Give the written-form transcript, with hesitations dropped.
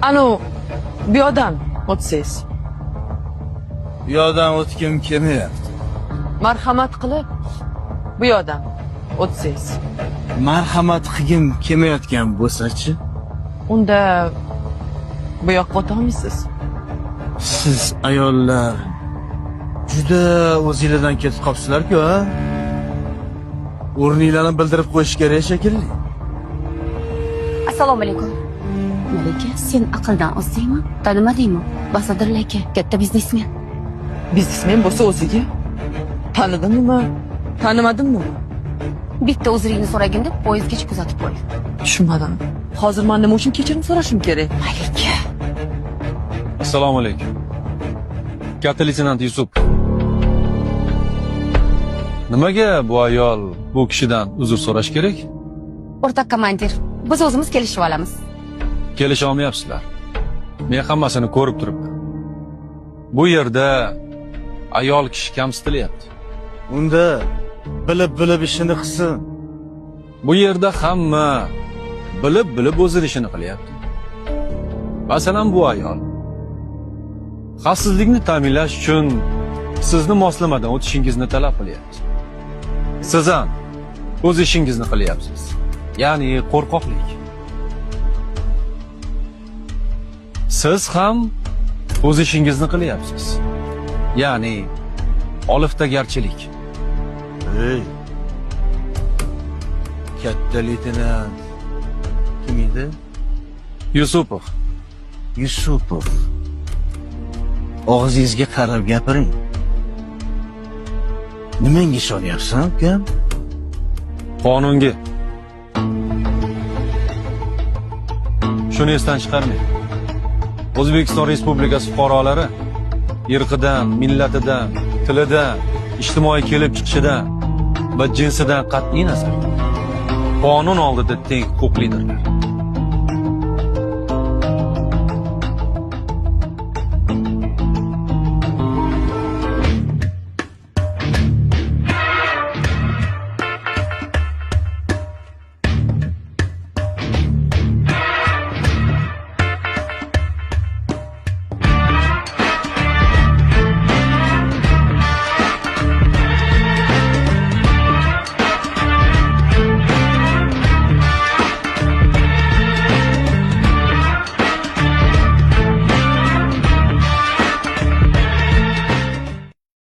Anu, bu yoqdan o'tsangiz. Bu yoqdan o'tgim kelmayapti. Marhamat qilib, bu yoqdan o'tsangiz. Marhamat qilgim kelmayotgan bo'lsa-chi? Unda bu yoqqa o'tolmaysiz. Siz ayollar juda o'zingizdan ketib qolibsizlar-ku, ha? O'rninglarni bildirib qo'yish kerak shekilli. Assalomu alaykum. Malika, sen aqldan ozdingmi? Tanimadingmi? Basadir aka, katta biznesmen. Biznesmen bo'lsa o'ziga tanidimmi, tanimadimmi? Bitta uzringni so'ragin deb poyezdgacha kuzatib qo'y. Tushunmadim. Hozir men nima uchun kechirim so'rashim kerak? Malika. Assalomu alaykum. Katta leytenant Yusuf. Nimaga bu ayol bu kishidan uzr so'rash kerak? O'rtoq komandir, biz o'zimiz kelishib olamiz. Kelisha olmayapsizlar. Men hammasini ko'rib turibman. Bu yerda ayol kishi kamsitilyapti. Unda bilib ishini qilsin. Bu yerda hamma bilib o'z ishini qilyapti. Masalan, bu ayol xavfsizlikni ta'minlash uchun sizni moslamadan o'tishingizni talab qilyapti. Siz ham o'z ishingizni qilyapsiz. Ya'ni qo'rqoqlik. Siz ham o'z ishingizni qilyapsiz. Ya'ni oliftagarchilik. Ey. Katta leytenant. Kim edi? Yusupov. Yusupov. Og'zingizga qarab gapiring. Nimaga ishonyapsan, ukam? Qonunga. Shuni esdan chiqarmang. O'zbekiston Respublikasi fuqarolari irqidan, millatidan, tilidan, ijtimoiy kelib chiqishidan va jinsidan qat'iy nazar qonun oldida teng huquqlidirlar.